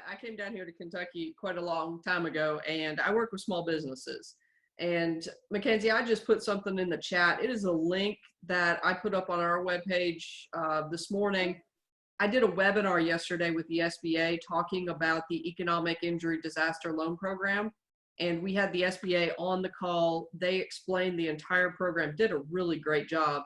I came down here to Kentucky quite a long time ago, and I work with small businesses. And Mackenzie, I just put something in the chat. It is a link that I put up on our webpage this morning. I did a webinar yesterday with the SBA talking about the Economic Injury Disaster Loan Program. And we had the SBA on the call. They explained the entire program, did a really great job.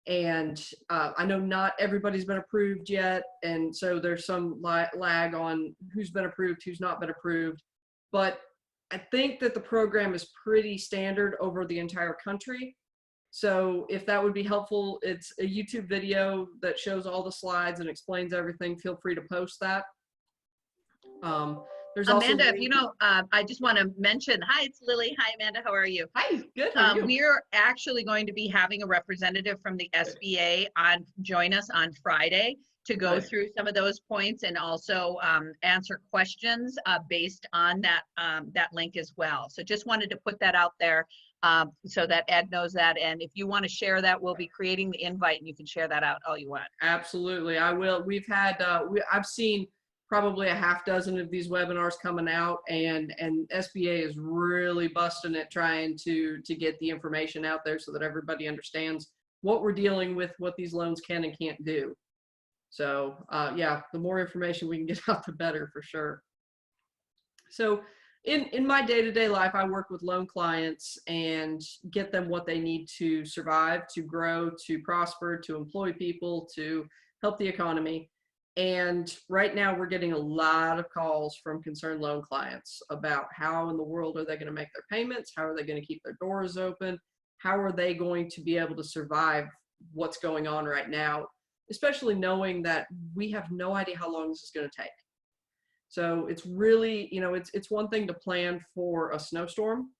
And I know not everybody's been approved yet, and so there's some lag on who's been approved, who's not been approved. But I think that the program is pretty standard over the entire country. So if that would be helpful, it's a YouTube video that shows all the slides and explains everything. Feel free to post that. There's Amanda, also if you know, I just want to mention, hi, it's Lily. Hi, Amanda, how are you? Hi, good, how are you? We're actually going to be having a representative from the SBA join us on Friday to go through some of those points and also answer questions based on that link as well. So just wanted to put that out there so that Ed knows that. And if you want to share that, we'll be creating the invite and you can share that out all you want. Absolutely, I will. We've had, I've seen probably a half dozen of these webinars coming out, and SBA is really busting it trying to get the information out there so that everybody understands what we're dealing with, what these loans can and can't do. So yeah, the more information we can get out, the better for sure. So in my day-to-day life, I work with loan clients and get them what they need to survive, to grow, to prosper, to employ people, to help the economy. And right now we're getting a lot of calls from concerned loan clients about how in the world are they going to make their payments? How are they going to keep their doors open? How are they going to be able to survive what's going on right now, especially knowing that we have no idea how long this is going to take. So it's really, you know, it's one thing to plan for a snowstorm,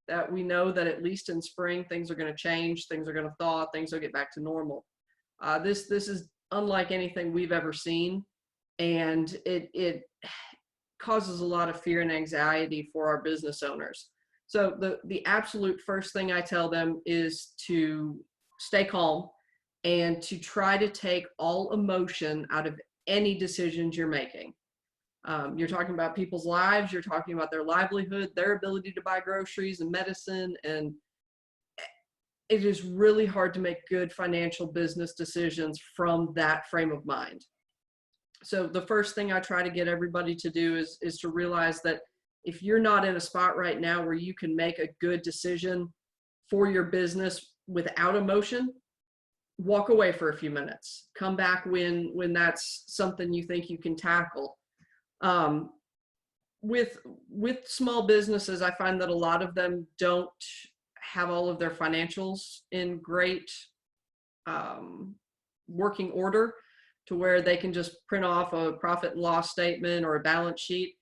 that we know that at least in spring, things are going to change, things are going to thaw, things will get back to normal. This is unlike anything we've ever seen, and it causes a lot of fear and anxiety for our business owners. So the absolute first thing I tell them is to stay calm and to try to take all emotion out of any decisions you're making. You're talking about people's lives, you're talking about their livelihood, their ability to buy groceries and medicine, and it is really hard to make good financial business decisions from that frame of mind. So the first thing I try to get everybody to do is to realize that if you're not in a spot right now where you can make a good decision for your business without emotion, walk away for a few minutes. Come back when that's something you think you can tackle. With small businesses, I find that a lot of them don't have all of their financials in great working order to where they can just print off a profit and loss statement or a balance sheet.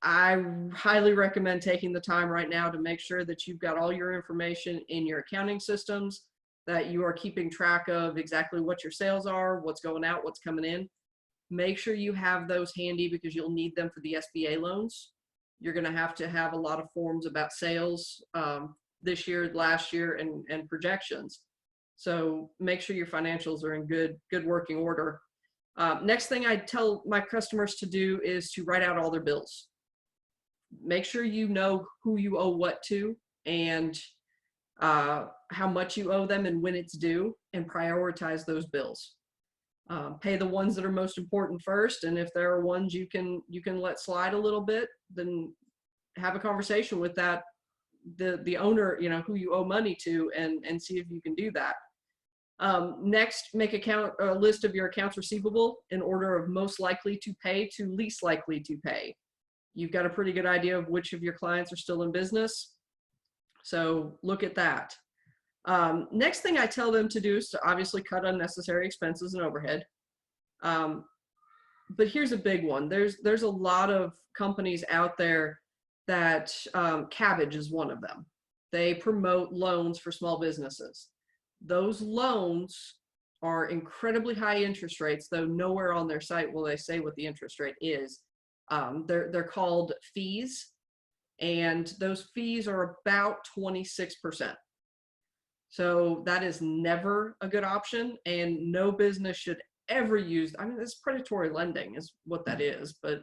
I highly recommend taking the time right now to make sure that you've got all your information in your accounting systems, that you are keeping track of exactly what your sales are, what's going out, what's coming in. Make sure you have those handy because you'll need them for the SBA loans. You're going to have a lot of forms about sales this year, last year, and projections. So make sure your financials are in good working order. Next thing I tell my customers to do is to write out all their bills. Make sure you know who you owe what to and how much you owe them and when it's due, and prioritize those bills. Pay the ones that are most important first, and if there are ones you can let slide a little bit, then have a conversation with the owner, you know, who you owe money to, and see if you can do that. Next, make a list of your accounts receivable in order of most likely to pay to least likely to pay. You've got a pretty good idea of which of your clients are still in business, so look at that. Next thing I tell them to do is to obviously cut unnecessary expenses and overhead. But here's a big one. There's a lot of companies out there that Cabbage is one of them. They promote loans for small businesses. Those loans are incredibly high interest rates, though nowhere on their site will they say what the interest rate is. They're called fees, and those fees are about 26%. So that is never a good option, and no business should ever use, I mean, it's predatory lending is what that is, but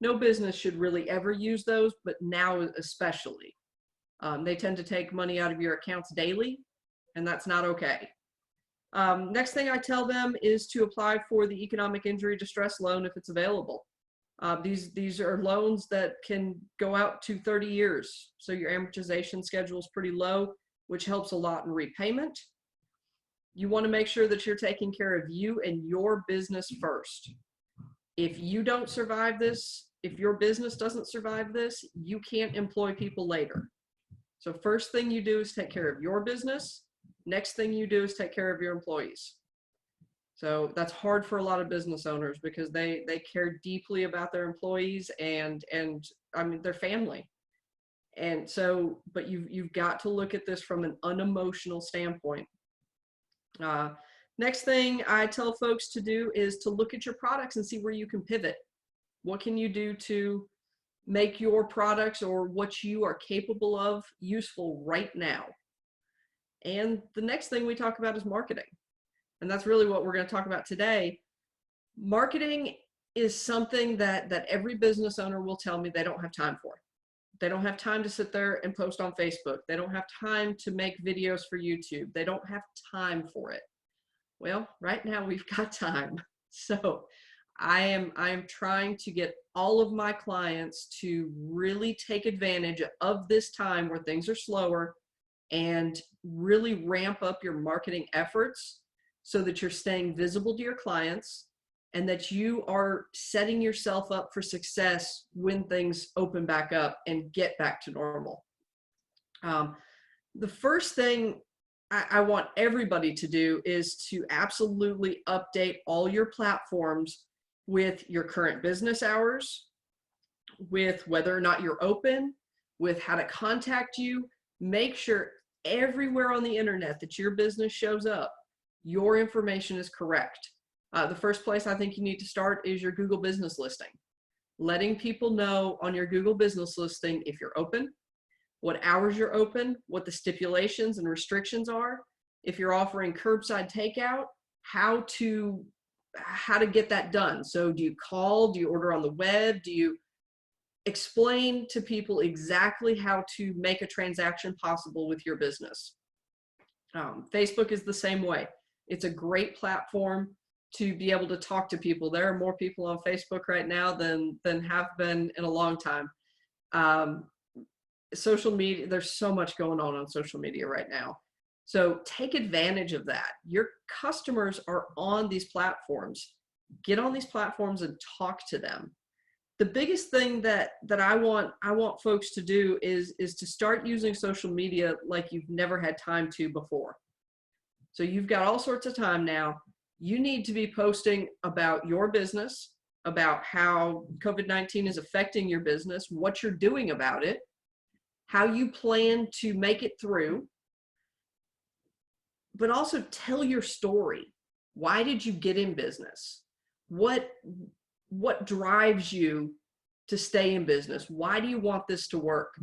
No business should really ever use those, but now especially. They tend to take money out of your accounts daily, and that's not okay. Next thing I tell them is to apply for the economic injury distress loan if it's available. These are loans that can go out to 30 years. So your amortization schedule is pretty low, which helps a lot in repayment. You want to make sure that you're taking care of you and your business first. If you don't survive this, if your business doesn't survive this, you can't employ people later. So first thing you do is take care of your business. Next thing you do is take care of your employees. So that's hard for a lot of business owners because they care deeply about their employees and I mean their family. And so, but you've got to look at this from an unemotional standpoint. Next thing I tell folks to do is to look at your products and see where you can pivot. What can you do to make your products or what you are capable of useful right now? And the next thing we talk about is marketing. And that's really what we're going to talk about today. Marketing is something that every business owner will tell me they don't have time for. They don't have time to sit there and post on Facebook. They don't have time to make videos for YouTube. They don't have time for it. Well, right now we've got time. So I am trying to get all of my clients to really take advantage of this time where things are slower and really ramp up your marketing efforts so that you're staying visible to your clients and that you are setting yourself up for success when things open back up and get back to normal. The first thing I want everybody to do is to absolutely update all your platforms with your current business hours, with whether or not you're open, with how to contact you. Make sure everywhere on the internet that your business shows up, your information is correct. The first place I think you need to start is your Google business listing. Letting people know on your Google business listing if you're open, what hours you're open, what the stipulations and restrictions are, if you're offering curbside takeout, how to get that done. So do you call, do you order on the web, do you explain to people exactly how to make a transaction possible with your business? Facebook is the same way. It's a great platform to be able to talk to people. There are more people on Facebook right now than have been in a long time. Social media, there's so much going on social media right now. So take advantage of that. Your customers are on these platforms. Get on these platforms and talk to them. The biggest thing that I want folks to do is to start using social media like you've never had time to before. So you've got all sorts of time now. You need to be posting about your business, about how COVID-19 is affecting your business, what you're doing about it, how you plan to make it through, but also tell your story. Why did you get in business? What drives you to stay in business? Why do you want this to work?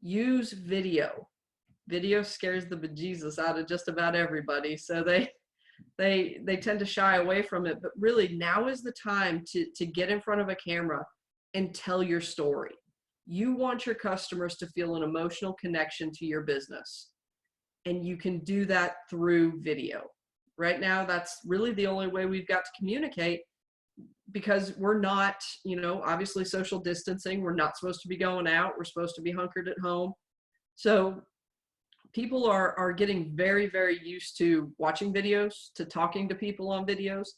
Use video. Video scares the bejesus out of just about everybody. So they tend to shy away from it, but really now is the time to get in front of a camera and tell your story. You want your customers to feel an emotional connection to your business, and you can do that through video. Right now, that's really the only way we've got to communicate, because we're not, obviously social distancing. We're not supposed to be going out. We're supposed to be hunkered at home. So people are getting very, very used to watching videos, to talking to people on videos.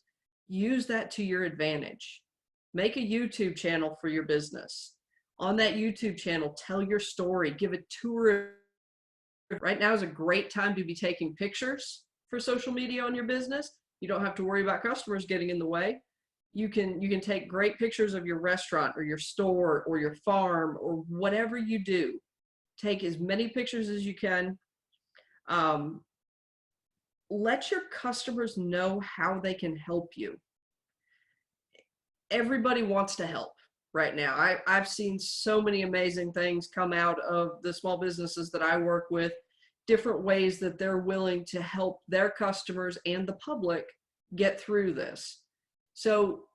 Use that to your advantage. Make a YouTube channel for your business. On that YouTube channel, tell your story, give a tour. Right now is a great time to be taking pictures for social media on your business. You don't have to worry about customers getting in the way. You can take great pictures of your restaurant or your store or your farm or whatever you do. Take as many pictures as you can. Let your customers know how they can help you. Everybody wants to help right now. I've seen so many amazing things come out of the small businesses that I work with, different ways that they're willing to help their customers and the public get through this. So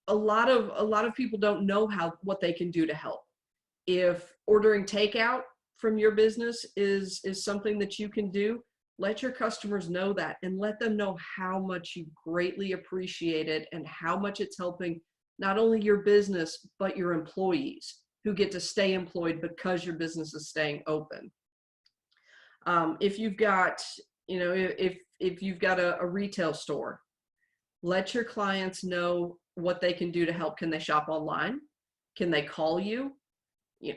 a lot of people don't know what they can do to help. If ordering takeout from your business is something that you can do, let your customers know that, and let them know how much you greatly appreciate it and how much it's helping not only your business, but your employees who get to stay employed because your business is staying open. If you've got, if you've got a retail store, let your clients know what they can do to help. Can they shop online? Can they call you?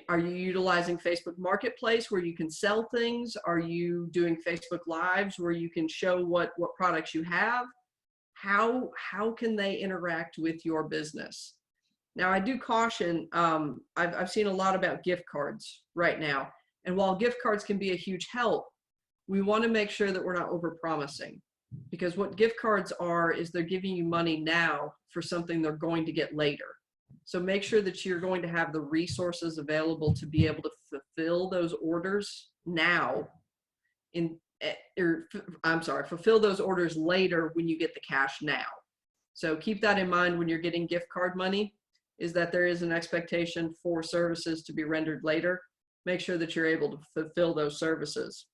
Are you utilizing Facebook Marketplace where you can sell things? Are you doing Facebook Lives where you can show what products you have? How can they interact with your business? Now, I do caution, I've seen a lot about gift cards right now. And while gift cards can be a huge help, we want to make sure that we're not overpromising. Because what gift cards are is they're giving you money now for something they're going to get later. So make sure that you're going to have the resources available to be able to fulfill those orders now, fulfill those orders later when you get the cash now. So keep that in mind when you're getting gift card money, is that there is an expectation for services to be rendered later. Make sure that you're able to fulfill those services.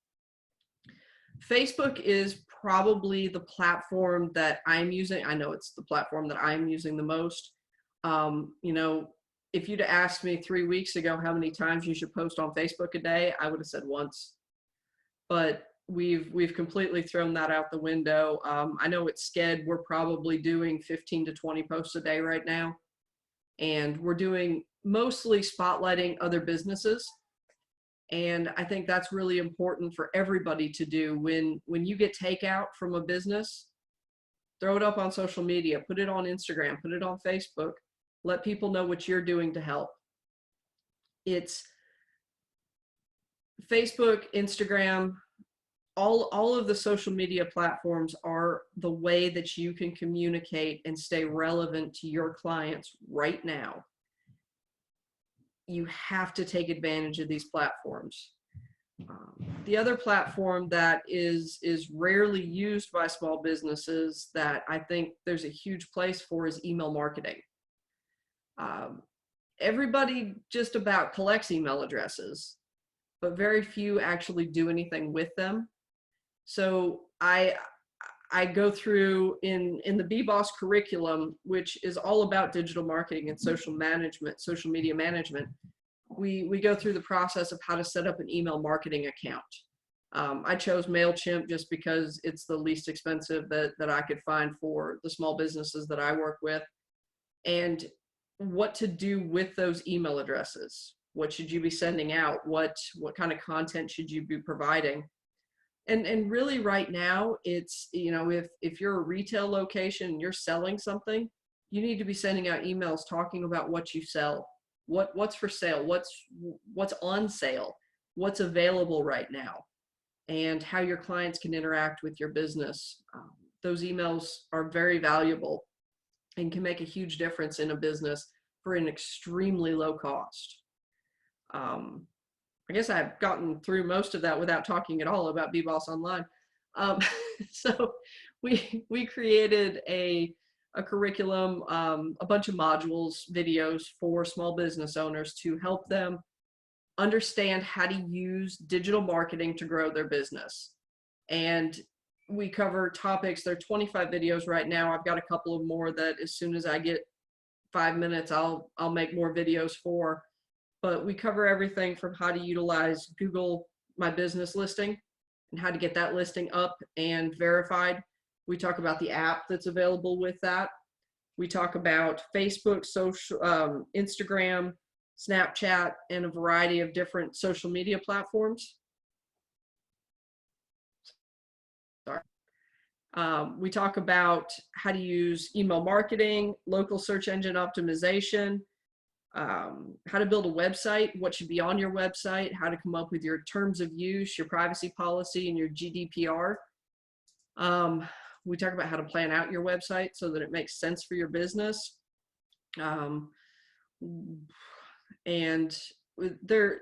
Facebook is probably the platform that I'm using. I know it's the platform that I'm using the most. If you'd asked me 3 weeks ago how many times you should post on Facebook a day, I would have said once. But we've completely thrown that out the window. I know at SKED we're probably doing 15 to 20 posts a day right now, and we're doing mostly spotlighting other businesses. And I think that's really important for everybody to do. When you get takeout from a business, throw it up on social media, put it on Instagram, put it on Facebook, let people know what you're doing to help. It's Facebook, Instagram, all of the social media platforms are the way that you can communicate and stay relevant to your clients right now. You have to take advantage of these platforms. The other platform that is rarely used by small businesses that I think there's a huge place for is email marketing. Everybody just about collects email addresses, but very few actually do anything with them. So I go through in the BBOS curriculum, which is all about digital marketing and social media management. We go through the process of how to set up an email marketing account. I chose MailChimp just because it's the least expensive that I could find for the small businesses that I work with. And what to do with those email addresses. What should you be sending out? What kind of content should you be providing? And really right now, it's, if you're a retail location and you're selling something, you need to be sending out emails talking about what you sell, what's for sale, what's on sale, what's available right now, and how your clients can interact with your business. Those emails are very valuable and can make a huge difference in a business for an extremely low cost. I guess I've gotten through most of that without talking at all about BBOS Online. So we created a curriculum, a bunch of modules, videos for small business owners to help them understand how to use digital marketing to grow their business. And we cover topics. There are 25 videos right now. I've got a couple of more that as soon as I get 5 minutes, I'll make more videos for. But we cover everything from how to utilize Google My Business listing and how to get that listing up and verified. We talk about the app that's available with that. We talk about Facebook, social, Instagram, Snapchat, and a variety of different social media platforms. Sorry. We talk about how to use email marketing, local search engine optimization, how to build a website, what should be on your website, how to come up with your terms of use, your privacy policy, and your GDPR. We talk about how to plan out your website so that it makes sense for your business. And there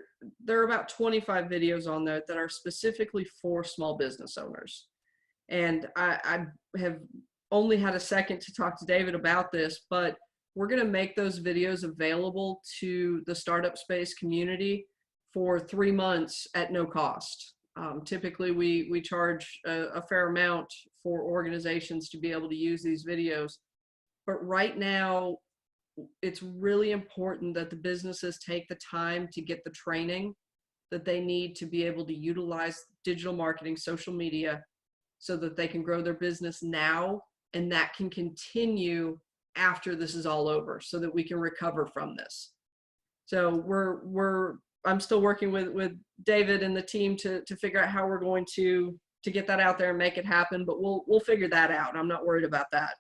are about 25 videos on there that are specifically for small business owners. And I have only had a second to talk to David about this, but we're going to make those videos available to the startup space community for 3 months at no cost. Typically, we charge a fair amount for organizations to be able to use these videos. But right now, it's really important that the businesses take the time to get the training that they need to be able to utilize digital marketing, social media, so that they can grow their business now, and that can continue after this is all over, so that we can recover from this. So I'm still working with David and the team to figure out how we're going to get that out there and make it happen, but we'll figure that out. I'm not worried about that.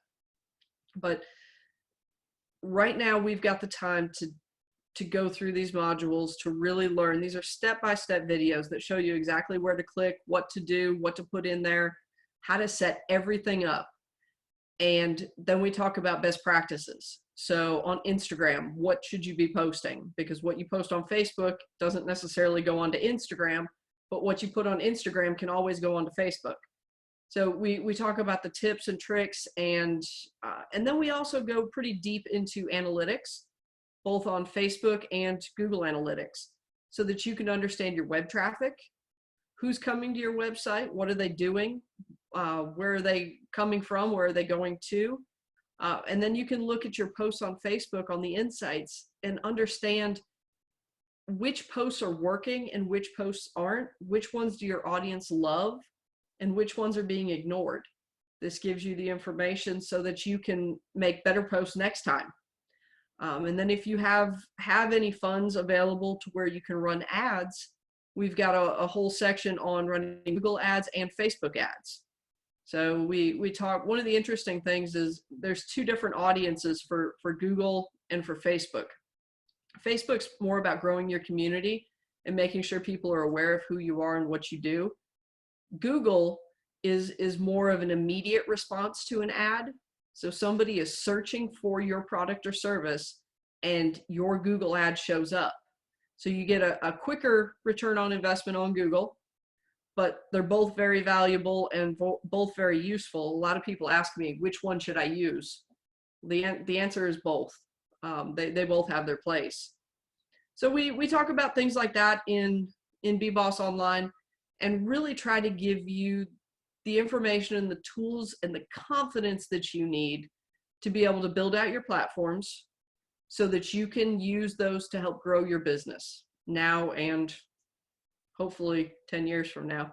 But right now we've got the time to go through these modules, to really learn. These are step-by-step videos that show you exactly where to click, what to do, what to put in there, how to set everything up. And then we talk about best practices. So on Instagram, what should you be posting? Because what you post on Facebook doesn't necessarily go onto Instagram, but what you put on Instagram can always go onto Facebook. So we talk about the tips and tricks, and then we also go pretty deep into analytics, both on Facebook and Google Analytics, so that you can understand your web traffic, who's coming to your website, what are they doing, where are they coming from, where are they going to, and then you can look at your posts on Facebook on the insights and understand which posts are working and which posts aren't, which ones do your audience love, and which ones are being ignored. This gives you the information so that you can make better posts next time. And then if you have any funds available to where you can run ads, we've got a whole section on running Google ads and Facebook ads. So we talk, one of the interesting things is there's 2 different audiences for Google and for Facebook. Facebook's more about growing your community and making sure people are aware of who you are and what you do. Google is more of an immediate response to an ad. So somebody is searching for your product or service and your Google ad shows up. So you get a quicker return on investment on Google, but they're both very valuable and both very useful. A lot of people ask me, which one should I use? The answer is both. They both have their place. So we talk about things like that in BBoss Online, and really try to give you the information and the tools and the confidence that you need to be able to build out your platforms so that you can use those to help grow your business now and hopefully 10 years from now.